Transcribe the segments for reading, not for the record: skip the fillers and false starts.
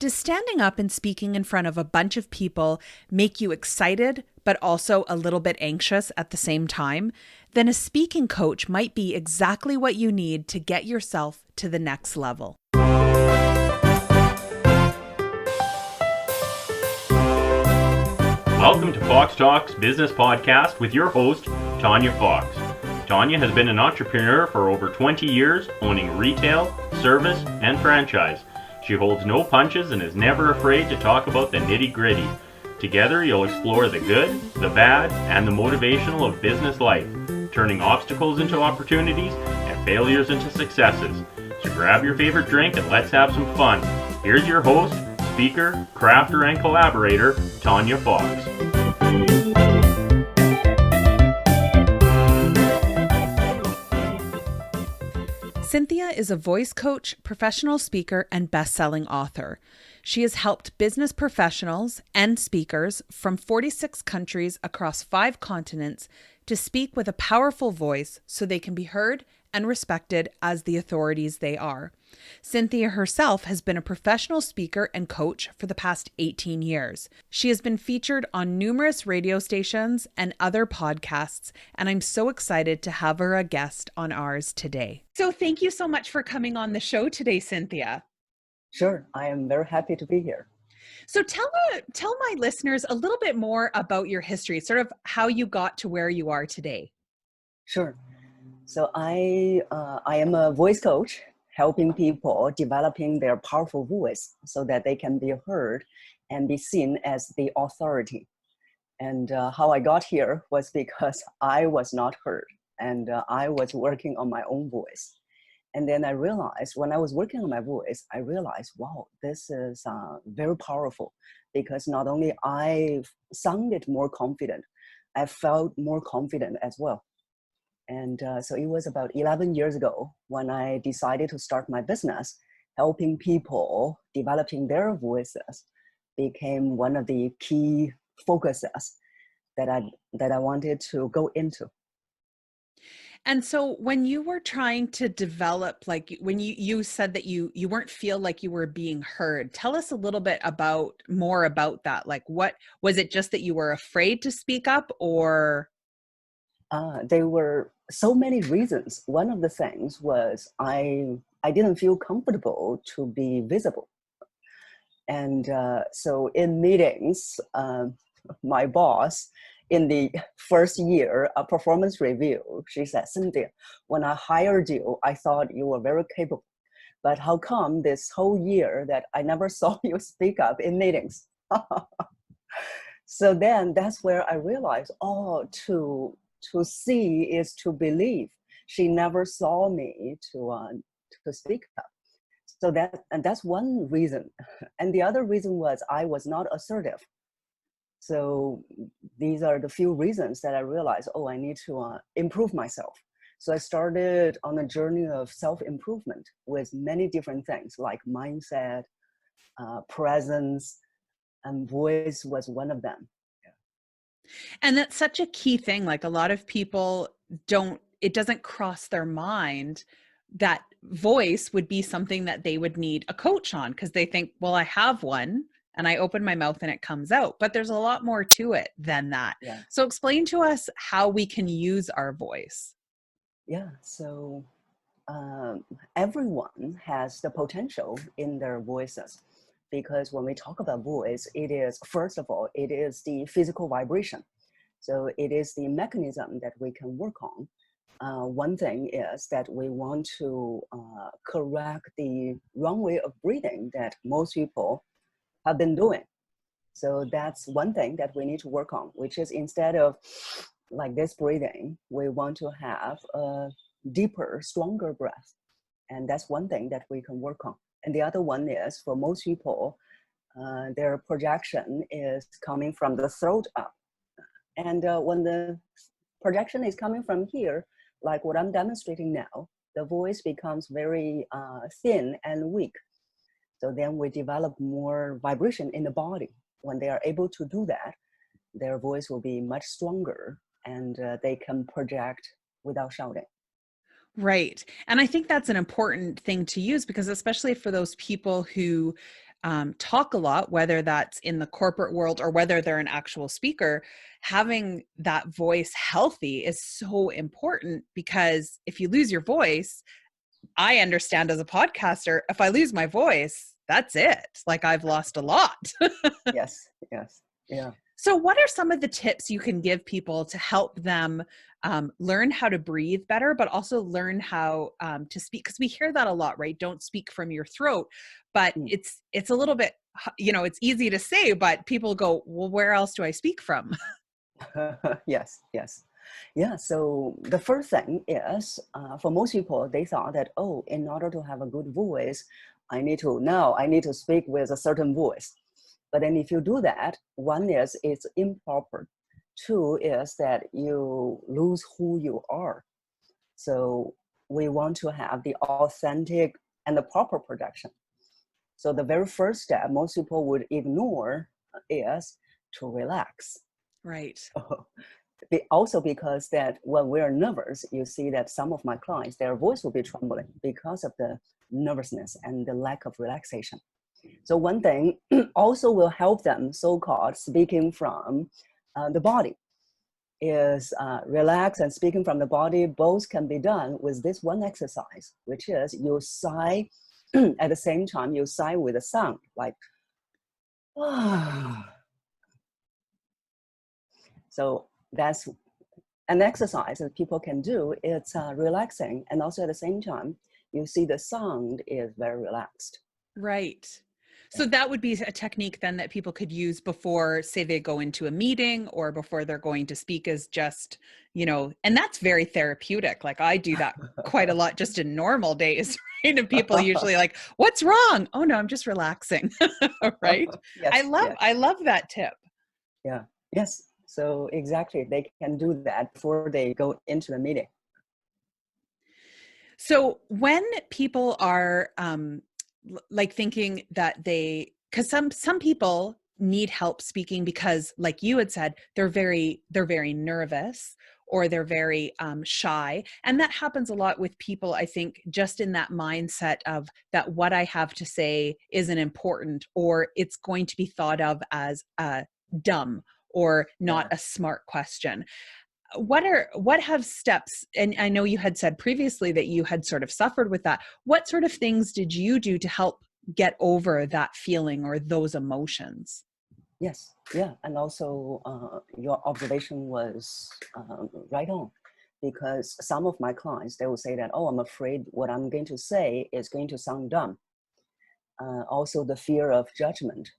Does standing up and speaking in front of a bunch of people make you excited, but also a little bit anxious at the same time? Then a speaking coach might be exactly what you need to get yourself to the next level. Welcome to Fox Talks Business Podcast with your host, Tanya Fox. Tanya has been an entrepreneur for over 20 years, owning retail, service, and franchise. She holds no punches and is never afraid to talk about the nitty-gritty. Together, you'll explore the good, the bad, and the motivational of business life, turning obstacles into opportunities and failures into successes. So grab your favorite drink and let's have some fun. Here's your host, speaker, crafter, and collaborator, Tanya Fox. Cynthia is a voice coach, professional speaker, and best-selling author. She has helped business professionals and speakers from 46 countries across 5 continents to speak with a powerful voice so they can be heard and respected as the authorities they are. Cynthia herself has been a professional speaker and coach for the past 18 years. She has been featured on numerous radio stations and other podcasts, and I'm so excited to have her a guest on ours today. So thank you so much for coming on the show today, Cynthia. Sure, I am very happy to be here. So tell my listeners a little bit more about your history, sort of how you got to where you are today. Sure. So I am a voice coach, helping people developing their powerful voice so that they can be heard and be seen as the authority. And how I got here was because I was not heard, and I was working on my own voice. And then I realized when I was working on my voice, I realized, wow, this is very powerful, because not only I sounded more confident, I felt more confident as well. And so it was about 11 years ago when I decided to start my business. Helping people developing their voices became one of the key focuses that I wanted to go into. And so when you were trying to develop, like when you said that you weren't feel like you were being heard, tell us a little bit more about that. Like, what was it, just that you were afraid to speak up, or? There were so many reasons. One of the things was I didn't feel comfortable to be visible. And so in meetings, my boss in the first year, a performance review, she said, "Cynthia, when I hired you, I thought you were very capable. But how come this whole year that I never saw you speak up in meetings?" So then that's where I realized, to see is to believe. She never saw me to speak up. So that's one reason. And the other reason was I was not assertive. So these are the few reasons that I realized, I need to improve myself. So I started on a journey of self-improvement with many different things like mindset, presence, and voice was one of them. And that's such a key thing. Like, a lot of people it doesn't cross their mind that voice would be something that they would need a coach on, because they think, well, I have one and I open my mouth and it comes out, but there's a lot more to it than that. Yeah. So explain to us how we can use our voice. Yeah. So everyone has the potential in their voices, because when we talk about voice, it is, first of all, it is the physical vibration. So it is the mechanism that we can work on. One thing is that we want to correct the wrong way of breathing that most people have been doing. So that's one thing that we need to work on, which is, instead of like this breathing, we want to have a deeper, stronger breath. And that's one thing that we can work on. And the other one is, for most people, their projection is coming from the throat up. And when the projection is coming from here, like what I'm demonstrating now, the voice becomes very thin and weak. So then we develop more vibration in the body. When they are able to do that, their voice will be much stronger, and they can project without shouting. Right. And I think that's an important thing to use, because especially for those people who talk a lot, whether that's in the corporate world or whether they're an actual speaker, having that voice healthy is so important, because if you lose your voice, I understand as a podcaster, if I lose my voice, that's it. Like, I've lost a lot. Yes, yes, yeah. So what are some of the tips you can give people to help them learn how to breathe better, but also learn how to speak? Because we hear that a lot, right? Don't speak from your throat. But Mm. it's a little bit, it's easy to say, but people go, well, where else do I speak from? Yes, yes. Yeah, so the first thing is, for most people, they thought that, oh, in order to have a good voice, I need to speak with a certain voice. But then if you do that, one is it's improper. Two is that you lose who you are. So we want to have the authentic and the proper production. So the very first step most people would ignore is to relax. Right. Also because that when we're nervous, you see that some of my clients, their voice will be trembling because of the nervousness and the lack of relaxation. So one thing also will help them, so-called speaking from the body, is relax and speaking from the body. Both can be done with this one exercise, which is you sigh at the same time, you sigh with a sound like, ah. So that's an exercise that people can do. It's relaxing, and also at the same time, you see the sound is very relaxed. Right. Yeah. So that would be a technique then that people could use before, say, they go into a meeting or before they're going to speak, as just, and that's very therapeutic. Like, I do that quite a lot just in normal days, right? And people usually like, what's wrong? Oh no, I'm just relaxing. Right. Yes, yes. I love that tip. Yeah, yes. So exactly, they can do that before they go into the meeting. So when people are like thinking that because some people need help speaking because, like you had said, they're very nervous, or they're very shy, and that happens a lot with people, I think, just in that mindset of that what I have to say isn't important, or it's going to be thought of as dumb or not Yeah. a smart question. What have steps, and I know you had said previously that you had sort of suffered with that, what sort of things did you do to help get over that feeling or those emotions? Yes, yeah, and also your observation was right on, because some of my clients, they will say that, oh, I'm afraid what I'm going to say is going to sound dumb. Also the fear of judgment,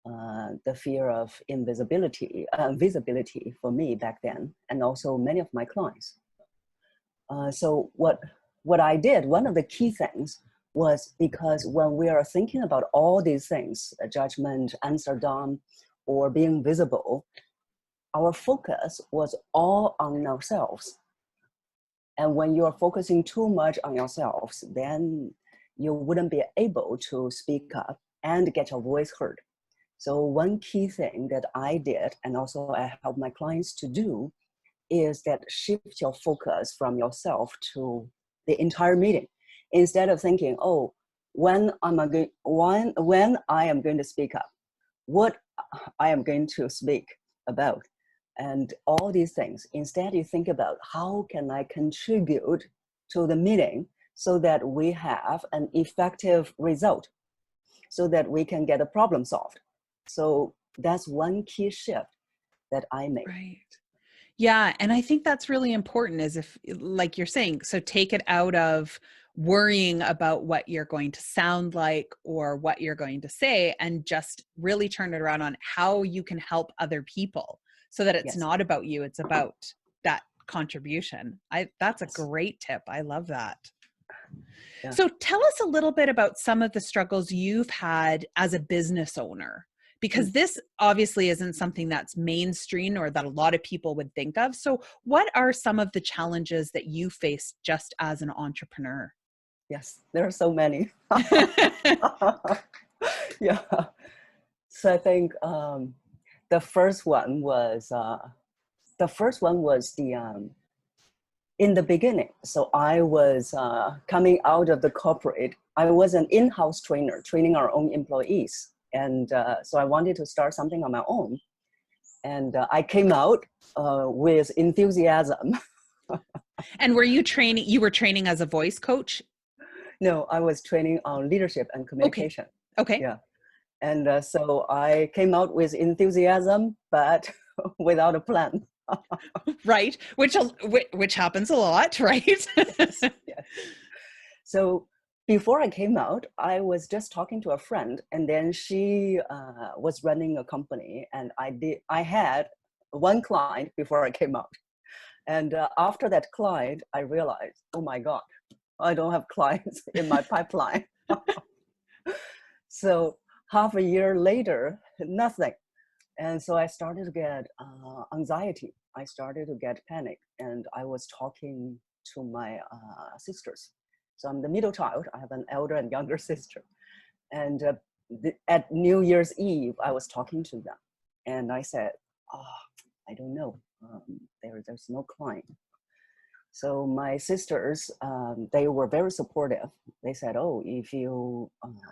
the fear of visibility for me back then, and also many of my clients. So what I did, one of the key things was, because when we are thinking about all these things, judgment, answer dumb, or being visible, our focus was all on ourselves. And when you are focusing too much on yourselves, then you wouldn't be able to speak up and get your voice heard. So one key thing that I did, and also I help my clients to do, is that shift your focus from yourself to the entire meeting. Instead of thinking, oh, when I am going to speak up, what I am going to speak about, and all these things. Instead, you think about, how can I contribute to the meeting so that we have an effective result, so that we can get a problem solved. So that's one key shift that I made. Right. Yeah. And I think that's really important, is if, like you're saying, so take it out of worrying about what you're going to sound like or what you're going to say, and just really turn it around on how you can help other people, so that it's Yes. not about you, it's about that contribution. That's a Yes. great tip. I love that. Yeah. So tell us a little bit about some of the struggles you've had as a business owner, because this obviously isn't something that's mainstream or that a lot of people would think of. So what are some of the challenges that you face just as an entrepreneur? Yes, there are so many. Yeah. So I think the first one was in the beginning. So I was coming out of the corporate I was an in-house trainer, training our own employees. And so I wanted to start something on my own. And I came out with enthusiasm. And were you training, you were training as a voice coach? No, I was training on leadership and communication. Okay. Yeah. And so I came out with enthusiasm, but without a plan. Right. Which happens a lot, right? Yes, yes. So before I came out, I was just talking to a friend, and then she was running a company, and I had one client before I came out. And after that client, I realized, oh my God, I don't have clients in my pipeline. So half a year later, nothing. And so I started to get anxiety. I started to get panic. And I was talking to my sisters. So I'm the middle child. I have an elder and younger sister. And at New Year's Eve, I was talking to them. And I said, oh, I don't know. There's no client. So my sisters, they were very supportive. They said, "Oh, if you,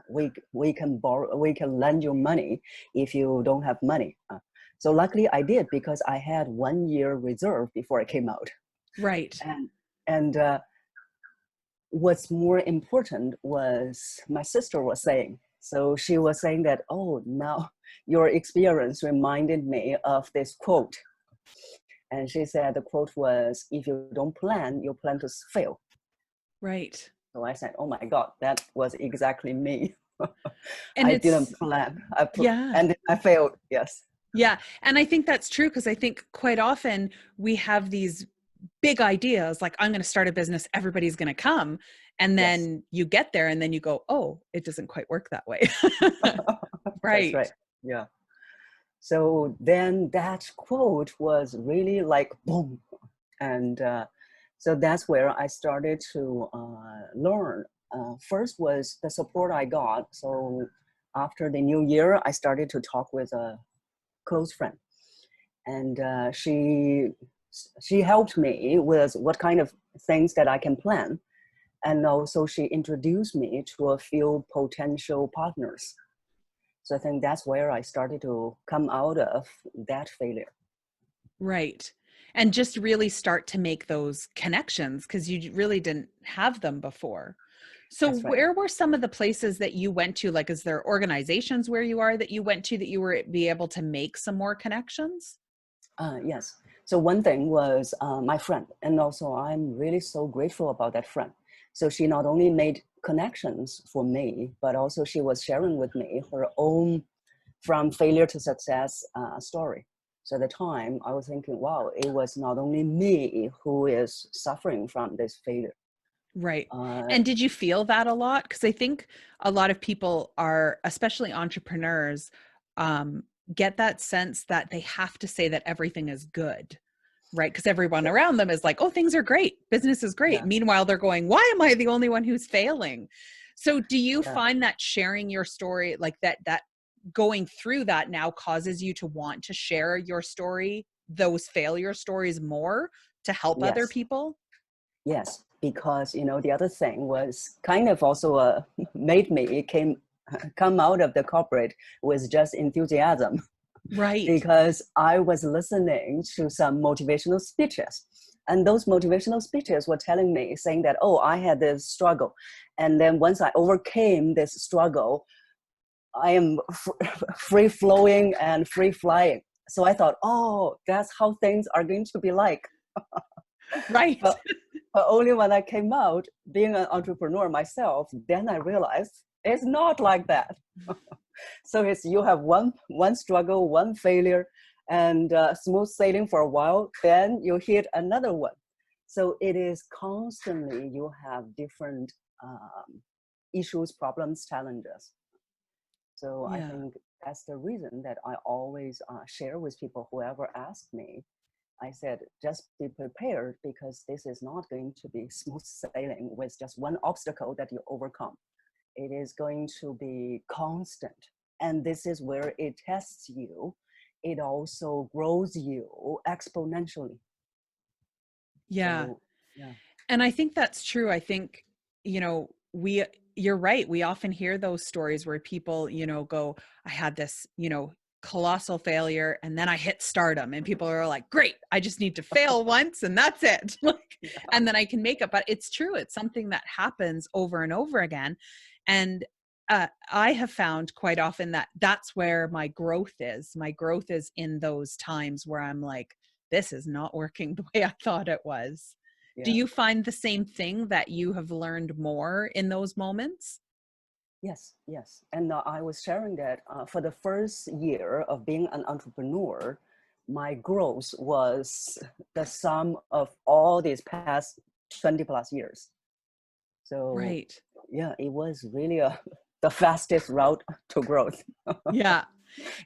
we can borrow, we can lend you money if you don't have money." So luckily, I did because I had 1 year reserve before I came out. Right. And what's more important was my sister was saying. So she was saying that, "Oh, now your experience reminded me of this quote." And she said the quote was, "If you don't plan, you plan to fail." Right. So I said, oh my God, that was exactly me. And I didn't plan. Yeah. And I failed. Yes. Yeah. And I think that's true because I think quite often we have these big ideas like, I'm going to start a business, everybody's going to come. And then Yes. you get there and then you go, oh, it doesn't quite work that way. That's Right. right. Yeah. So then that quote was really like boom. And so that's where I started to learn. First was the support I got. So after the new year, I started to talk with a close friend. And she helped me with what kind of things that I can plan. And also she introduced me to a few potential partners. So I think that's where I started to come out of that failure. Right. And just really start to make those connections because you really didn't have them before. So That's right. where were some of the places that you went to? Like, is there organizations where you are that you went to that you were be able to make some more connections? Yes. So one thing was my friend. And also I'm really so grateful about that friend. So she not only made connections for me, but also she was sharing with me her own from failure to success story. So at the time I was thinking, wow, it was not only me who is suffering from this failure. Right. Uh, And did you feel that a lot? Because I think a lot of people are, especially entrepreneurs, um, get that sense that they have to say that everything is good, right? Because everyone yeah, around them is like, oh, things are great. Business is great. yeah, Meanwhile, they're going, why am I the only one who's failing? So do you yeah. find that sharing your story like that going through that now causes you to want to share your story, those failure stories more to help other Yes, people? yes. Because the other thing was kind of also made me come out of the corporate with just enthusiasm. Right. Because I was listening to some motivational speeches. And those motivational speeches were telling me, saying that, oh, I had this struggle. And then once I overcame this struggle, I am free flowing and free flying. So I thought, oh, that's how things are going to be like. Right. But, but only when I came out, being an entrepreneur myself, then I realized it's not like that. So it's you have one struggle, one failure, and smooth sailing for a while. Then you hit another one. So it is constantly you have different issues, problems, challenges. So I Yeah. think that's the reason that I always share with people. Whoever asked me, I said just be prepared because this is not going to be smooth sailing with just one obstacle that you overcome. It is going to be constant. And this is where it tests you. It also grows you exponentially. Yeah. So, yeah. And I think that's true. I think, we you're right. We often hear those stories where people, go, I had this, colossal failure and then I hit stardom, and people are like, great, I just need to fail once and that's it. Like, and then I can make it. But it's true. It's something that happens over and over again. And I have found quite often that that's where my growth is. My growth is in those times where I'm like, this is not working the way I thought it was. Do Yeah. you find the same thing, that you have learned more in those moments? Yes, yes. And I was sharing that for the first year of being an entrepreneur, my growth was the sum of all these past 20 plus years. So Right. yeah, it was really the fastest route to growth. Yeah.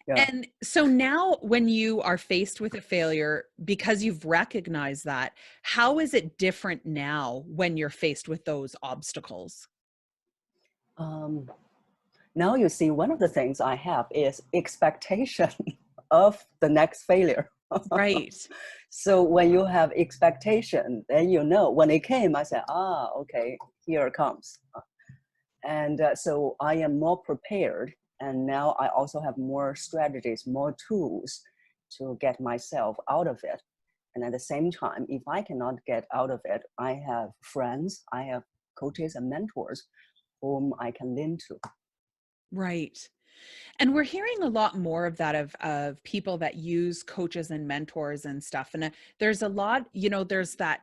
Yeah. And so now when you are faced with a failure, because you've recognized that, how is it different now when you're faced with those obstacles? Um, Now you see, one of the things I have is expectation of the next failure. Right. So when you have expectation, then you know when it came, I said, okay, here it comes. And so I am more prepared. And now I also have more strategies, more tools to get myself out of it. And at the same time, if I cannot get out of it, I have friends, I have coaches and mentors whom I can lean to. Right. And we're hearing a lot more of that, of people that use coaches and mentors and stuff. And there's a lot, there's that,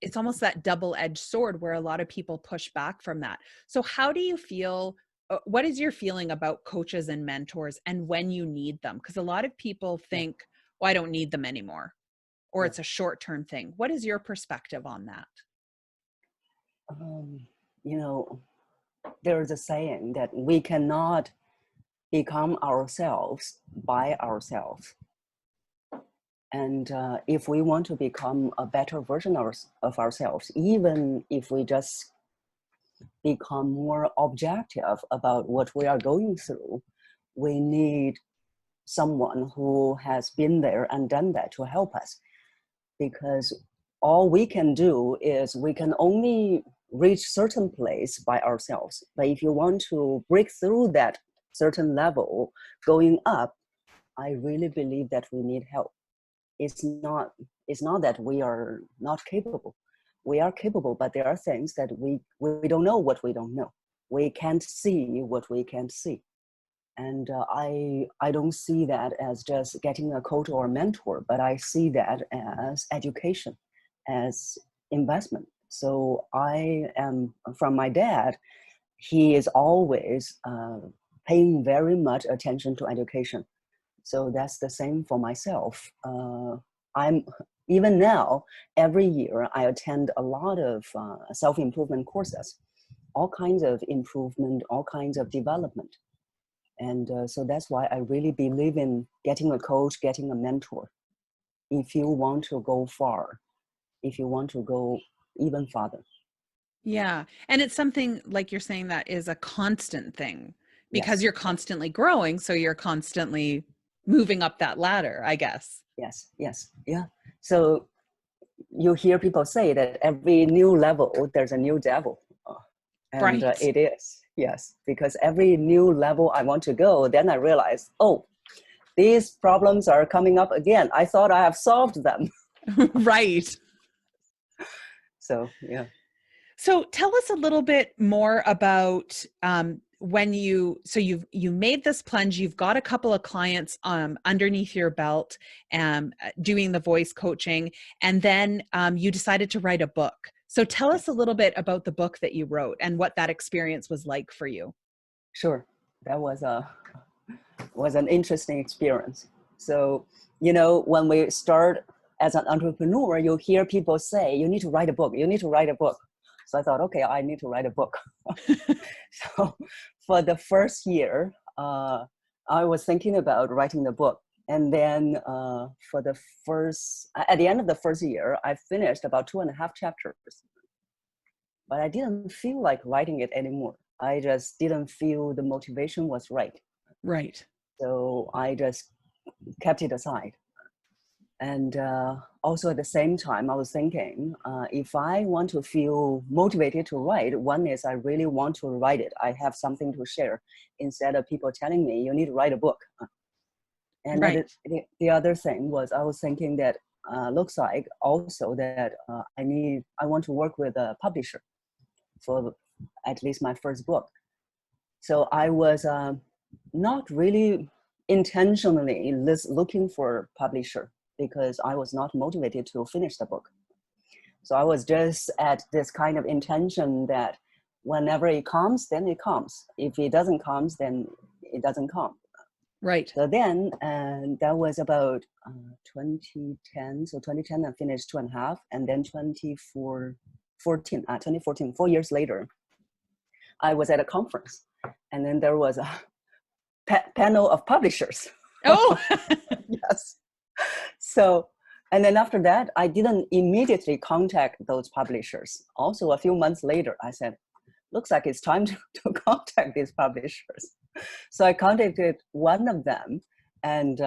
it's almost that double-edged sword where a lot of people push back from that. So how do you feel, what is your feeling about coaches and mentors and when you need them? Because a lot of people Yeah, think, well, I don't need them anymore, or yeah. it's a short-term thing. What is your perspective on that? Um, you know, there is a saying that we cannot become ourselves by ourselves. And if we want to become a better version of ourselves, even if we just become more objective about what we are going through, we need someone who has been there and done that to help us. Because all we can do is we can only reach certain place by ourselves. But if you want to break through that certain level, going up, I really believe that we need help. It's not, it's not that we are not capable. We are capable, but there are things that we don't know what we don't know. We can't see what we can't see. And I don't see that as just getting a coach or a mentor, but I see that as education, as investment. So I am, from my dad, he is always paying very much attention to education. So that's the same for myself. I'm even now, every year I attend a lot of self-improvement courses, all kinds of improvement, all kinds of development. And so that's why I really believe in getting a coach, getting a mentor. If you want to go far, if you want to go even farther. Yeah. And it's something, like you're saying, that is a constant thing because Yes, you're constantly growing. So you're constantly moving up that ladder, I guess. yes, yes, yeah. So you hear people say that every new level, there's a new devil. And Right. it is, yes, because every new level I want to go, then I realize, oh, these problems are coming up again. I thought I have solved them. Right. So, yeah. So tell us a little bit more about when you made this plunge, you've got a couple of clients underneath your belt doing the voice coaching, and then you decided to write a book. So tell us a Yes. little bit about the book that you wrote and what that experience was like for you. Sure. That was an interesting experience. So, you know, when we start as an entrepreneur, you hear people say, you need to write a book, you need to write a book. So I thought, okay, I need to write a book. So for the first year, I was thinking about writing the book. And then at the end of the first year, I finished about 2.5 chapters. But I didn't feel like writing it anymore. I just didn't feel the motivation was right. Right. So I just kept it aside. And also at the same time, I was thinking, if I want to feel motivated to write, one is I really want to write it. I have something to share instead of people telling me, you need to write a book. And Right. the other thing was I was thinking that looks like also that I want to work with a publisher for at least my first book. So I was not really intentionally looking for a publisher because I was not motivated to finish the book. So I was just at this kind of intention that whenever it comes, then it comes. If it doesn't come, then it doesn't come. Right. So then, that was about 2010. So 2010, I finished 2.5, and then 2014, 4 years later, I was at a conference, and then there was a panel of publishers. Oh, Yes. So, and then after that, I didn't immediately contact those publishers. Also, a few months later, I said, looks like it's time to contact these publishers. So I contacted one of them, and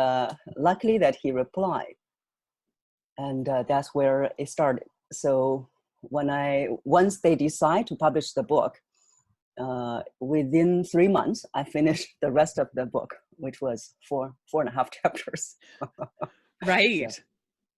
luckily that he replied. And that's where it started. So once they decide to publish the book, within 3 months, I finished the rest of the book, which was 4.5 chapters. right. So,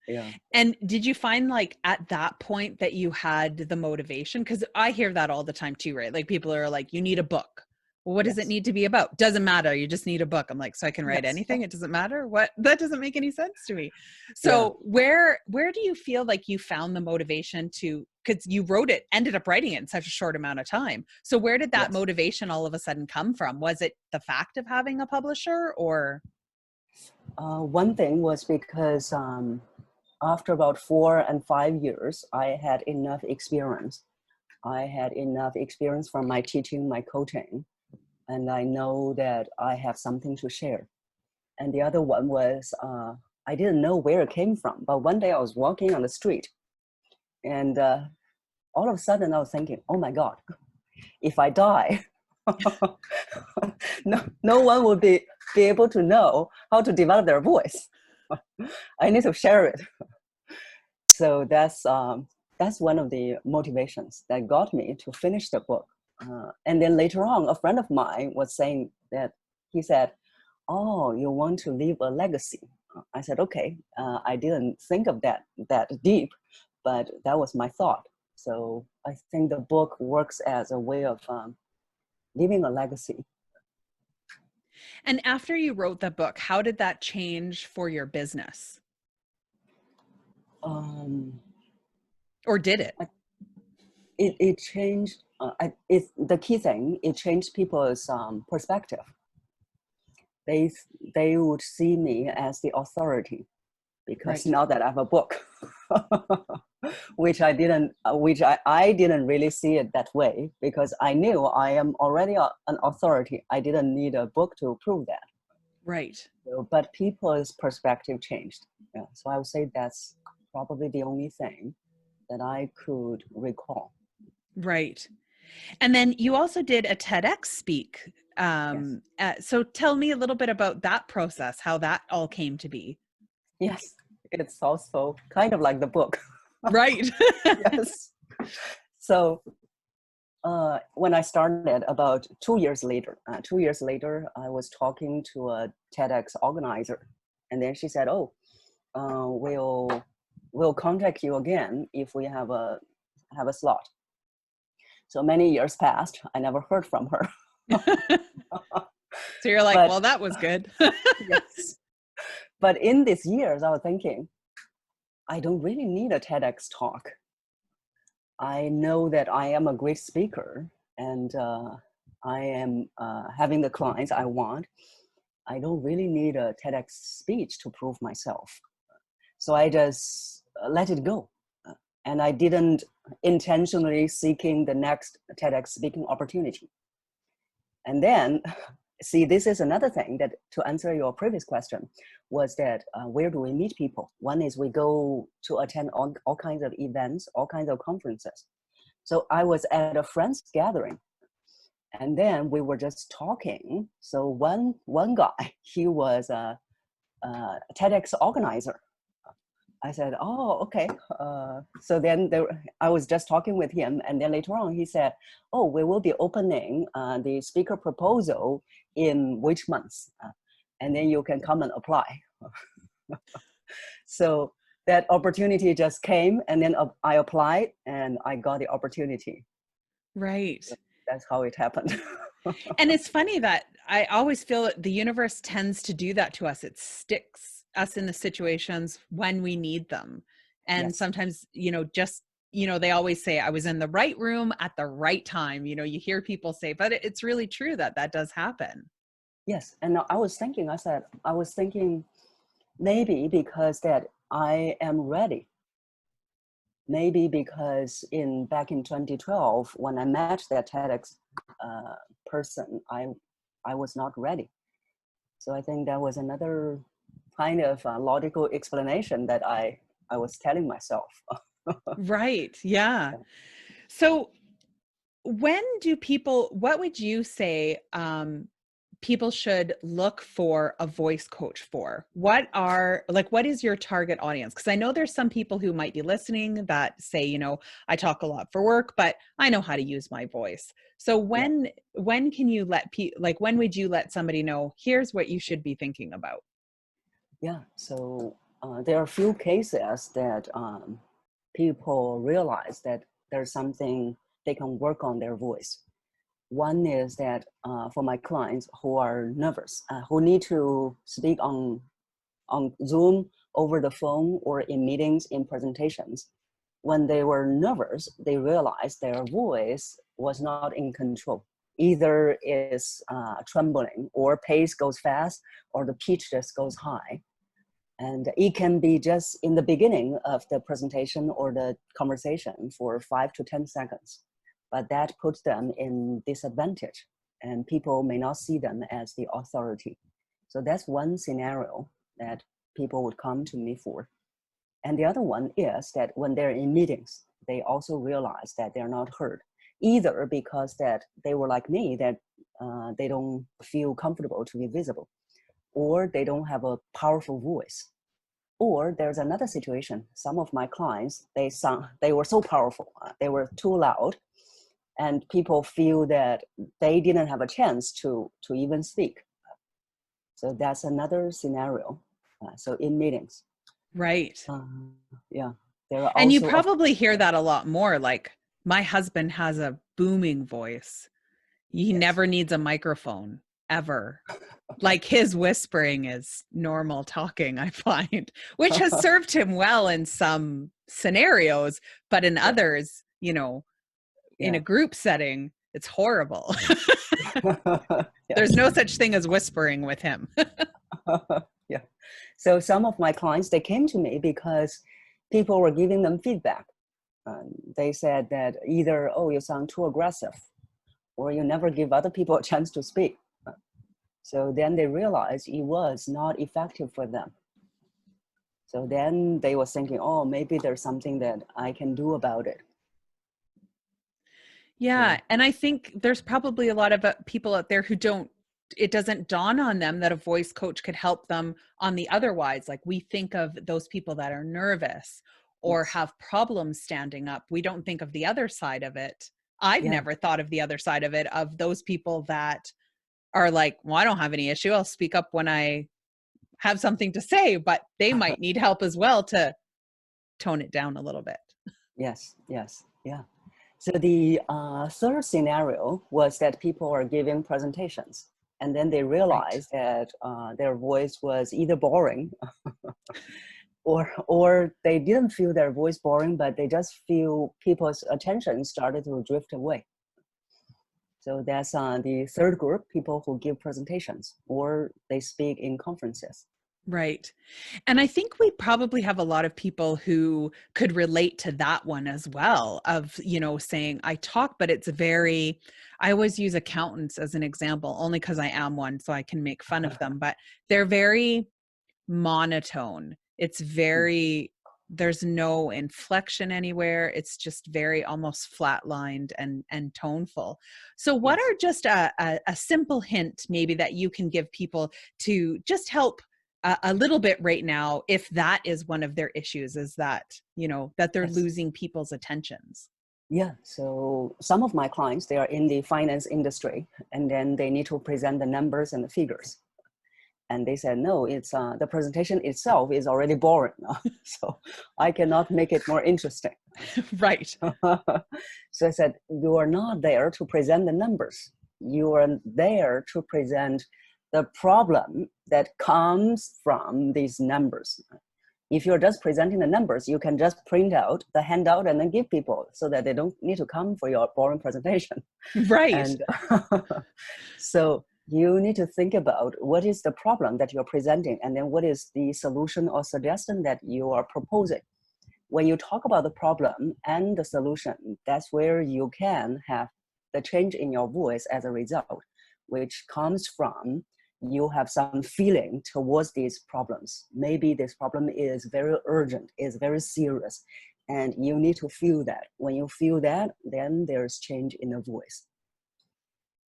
yeah. And did you find like at that point that you had the motivation? Because I hear that all the time too, right? Like people are like, you need a book. Well, what does it Yes. need to be about? Doesn't matter. You just need a book. I'm like, so I can write Yes. anything. It doesn't matter. What? That doesn't make any sense to me. Yeah. So where do you feel like you found the motivation to, because you ended up writing it in such a short amount of time. So where did that Yes. motivation all of a sudden come from? Was it the fact of having a publisher or? One thing was because after about 4 and 5 years, I had enough experience. I had enough experience from my teaching, my coaching, and I know that I have something to share. And the other one was I didn't know where it came from, but one day I was walking on the street, and all of a sudden I was thinking, oh my God, if I die, no one will be able to know how to develop their voice. I need to share it. So that's one of the motivations that got me to finish the book. And then later on, a friend of mine was saying that he said, "Oh, you want to leave a legacy?" I said, "Okay." I didn't think of that deep, but that was my thought. So I think the book works as a way of leaving a legacy. And after you wrote the book, how did that change for your business? Or did it? It changed. It's the key thing. It changed people's perspective. They would see me as the authority, because Right. now that I have a book, which I didn't really see it that way, because I knew I am already an authority. I didn't need a book to prove that. Right. So, but people's perspective changed. Yeah. So I would say that's probably the only thing that I could recall. Right. And then you also did a TEDx speak. Yes. So tell me a little bit about that process, how that all came to be. Yes. It's also kind of like the book. Right. Yes. So when I started about 2 years later, I was talking to a TEDx organizer, and then she said, "Oh, we'll contact you again if we have a slot." So many years passed. I never heard from her. So you're like, But, well, that was good. yes. But in these years, I was thinking, I don't really need a TEDx talk. I know that I am a great speaker, and I am having the clients I want. I don't really need a TEDx speech to prove myself. So I just let it go. And I didn't intentionally seeking the next TEDx speaking opportunity. And then, see, this is another thing that, to answer your previous question, was that where do we meet people? One is we go to attend all kinds of events, all kinds of conferences. So I was at a friend's gathering, and then we were just talking. So one guy, he was a TEDx organizer. I said, oh, okay. So then I was just talking with him. And then later on, he said, oh, we will be opening the speaker proposal in which month? And then you can come and apply. So that opportunity just came, and then I applied and I got the opportunity. Right. So that's how it happened. And it's funny that I always feel that the universe tends to do that to us. It sticks us in the situations when we need them. And Yes. sometimes, just, they always say, I was in the right room at the right time. You hear people say, but it's really true that that does happen. Yes. And I was thinking maybe because that I am ready. Maybe because back in 2012, when I met that TEDx person, I was not ready. So I think that was another kind of logical explanation that I was telling myself. Right. Yeah. So what would you say people should look for a voice coach for? What is your target audience? Because I know there's some people who might be listening that say, I talk a lot for work, but I know how to use my voice. So Yeah. when can you when would you let somebody know, here's what you should be thinking about? Yeah. So there are a few cases that people realize that there's something they can work on their voice. One is that for my clients who are nervous, who need to speak on Zoom, over the phone, or in meetings, in presentations, when they were nervous, they realized their voice was not in control. Either is trembling, or pace goes fast, or the pitch just goes high. And it can be just in the beginning of the presentation or the conversation for 5 to 10 seconds. But that puts them in disadvantage, and people may not see them as the authority. So that's one scenario that people would come to me for. And the other one is that when they're in meetings, they also realize that they're not heard, either because that they were like me, that they don't feel comfortable to be visible, or they don't have a powerful voice. Or there's another situation. Some of my clients, they were so powerful, they were too loud, and people feel that they didn't have a chance to even speak. So that's another scenario. So in meetings, Right. yeah, there are And you also probably hear that a lot more. Like, my husband has a booming voice. He yes. never needs a microphone ever. Like, his whispering is normal talking, I find, which has served him well in some scenarios, but in Yeah, others, in a yeah. group setting, it's horrible. There's Yes. no such thing as whispering with him. Yeah. So some of my clients, they came to me because people were giving them feedback. They said that either, oh, you sound too aggressive, or you never give other people a chance to speak. So then they realized it was not effective for them. So then they were thinking, oh, maybe there's something that I can do about it. Yeah. So And I think there's probably a lot of people out there who it doesn't dawn on them that a voice coach could help them on the otherwise. Like, we think of those people that are nervous or yes, have problems standing up. We don't think of the other side of it. I've yeah, never thought of the other side of it, of those people that are like, well, I don't have any issue. I'll speak up when I have something to say, but they might need help as well to tone it down a little bit. yes, yes, yeah. So the third scenario was that people are giving presentations, and then they Right. realized that their voice was either boring, or they didn't feel their voice boring, but they just feel people's attention started to drift away. So that's the third group, people who give presentations or they speak in conferences. Right. And I think we probably have a lot of people who could relate to that one as well, of, saying I talk, but I always use accountants as an example, only because I am one, so I can make fun of them, but they're very monotone. There's no inflection anywhere. It's just very almost flatlined and toneful. So what Yes. are just a simple hint maybe that you can give people to just help a little bit right now, if that is one of their issues, is that, that they're Yes. losing people's attentions. Yeah, so some of my clients, they are in the finance industry, and then they need to present the numbers and the figures. And they said, no, it's the presentation itself is already boring. So I cannot make it more interesting. Right. So I said, you are not there to present the numbers. You are there to present the problem that comes from these numbers. If you're just presenting the numbers, you can just print out the handout and then give people so that they don't need to come for your boring presentation. Right. And so you need to think about what is the problem that you're presenting, and then what is the solution or suggestion that you are proposing. When you talk about the problem and the solution, that's where you can have the change in your voice as a result, which comes from you have some feeling towards these problems. Maybe this problem is very urgent, is very serious, and you need to feel that. When you feel that, then there's change in the voice.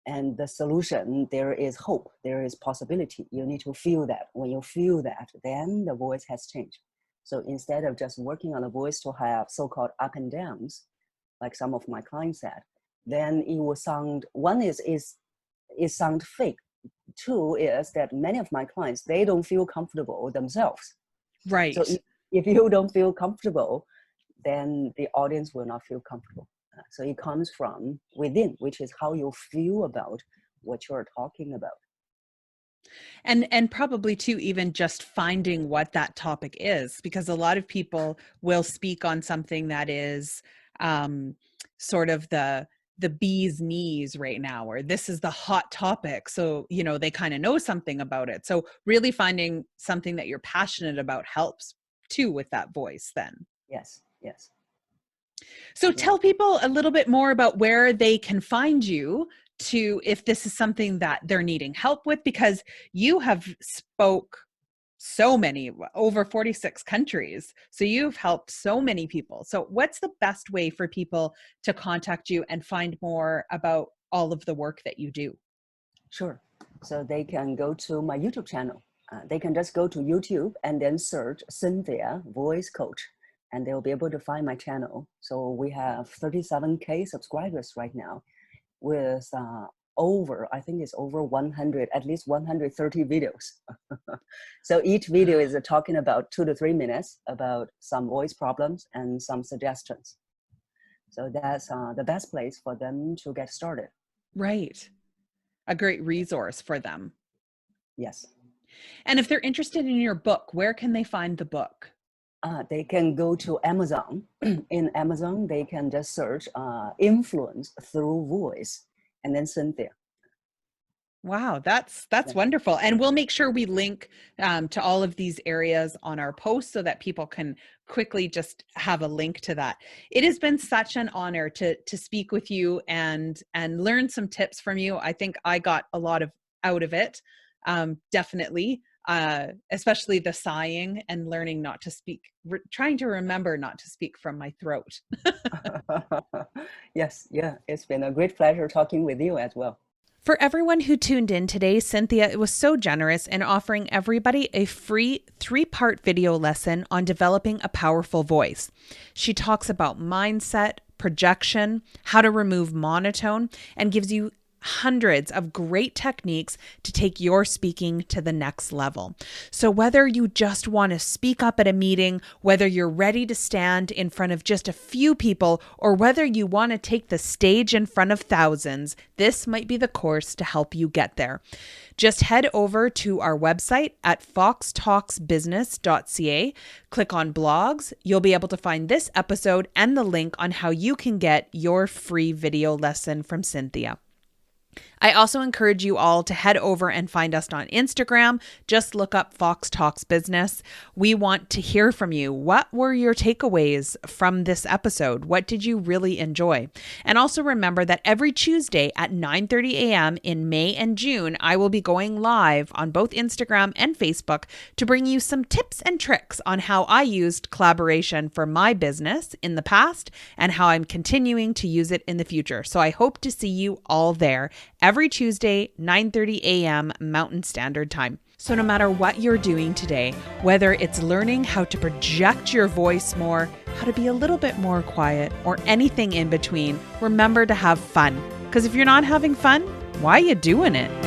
And the solution, there is hope, there is possibility. You need to feel that. When you feel that, then the voice has changed. So instead of just working on the voice to have so-called up and downs, like some of my clients said, then it will sound, one is sound fake. Two is that many of my clients, they don't feel comfortable themselves. Right. So if you don't feel comfortable, then the audience will not feel comfortable. So it comes from within, which is how you feel about what you're talking about. And probably too, even just finding what that topic is, because a lot of people will speak on something that is sort of the bee's knees right now, or this is the hot topic. So, they kind of know something about it. So really finding something that you're passionate about helps too with that voice then. Yes, yes. So tell people a little bit more about where they can find you if this is something that they're needing help with, because you have spoke over 46 countries. So you've helped so many people. So what's the best way for people to contact you and find more about all of the work that you do? Sure. So they can go to my YouTube channel. They can just go to YouTube and then search Cynthia Voice Coach, and they'll be able to find my channel. So we have 37K subscribers right now with I think it's over 100, at least 130 videos. So each video is talking about 2 to 3 minutes about some voice problems and some suggestions. So that's the best place for them to get started. Right. A great resource for them. Yes. And if they're interested in your book, where can they find the book? They can go to Amazon. In Amazon, they can just search Influence Through Voice and then Cynthia. Wow, that's wonderful. And we'll make sure we link to all of these areas on our post so that people can quickly just have a link to that. It has been such an honor to speak with you and learn some tips from you. I think I got a lot out of it, definitely. Especially the sighing and learning not to speak, trying to remember not to speak from my throat. Yes, yeah, it's been a great pleasure talking with you as well. For everyone who tuned in today, Cynthia was so generous in offering everybody a free 3-part video lesson on developing a powerful voice. She talks about mindset, projection, how to remove monotone, and gives you hundreds of great techniques to take your speaking to the next level. So whether you just want to speak up at a meeting, whether you're ready to stand in front of just a few people, or whether you want to take the stage in front of thousands, this might be the course to help you get there. Just head over to our website at foxtalksbusiness.ca, click on blogs. You'll be able to find this episode and the link on how you can get your free video lesson from Cynthia. I also encourage you all to head over and find us on Instagram. Just look up Fox Talks Business. We want to hear from you. What were your takeaways from this episode? What did you really enjoy? And also remember that every Tuesday at 9:30 a.m. in May and June, I will be going live on both Instagram and Facebook to bring you some tips and tricks on how I used collaboration for my business in the past and how I'm continuing to use it in the future. So I hope to see you all there every Tuesday, 9:30 a.m. Mountain Standard Time. So no matter what you're doing today, whether it's learning how to project your voice more, how to be a little bit more quiet, or anything in between, remember to have fun. Because if you're not having fun, why are you doing it?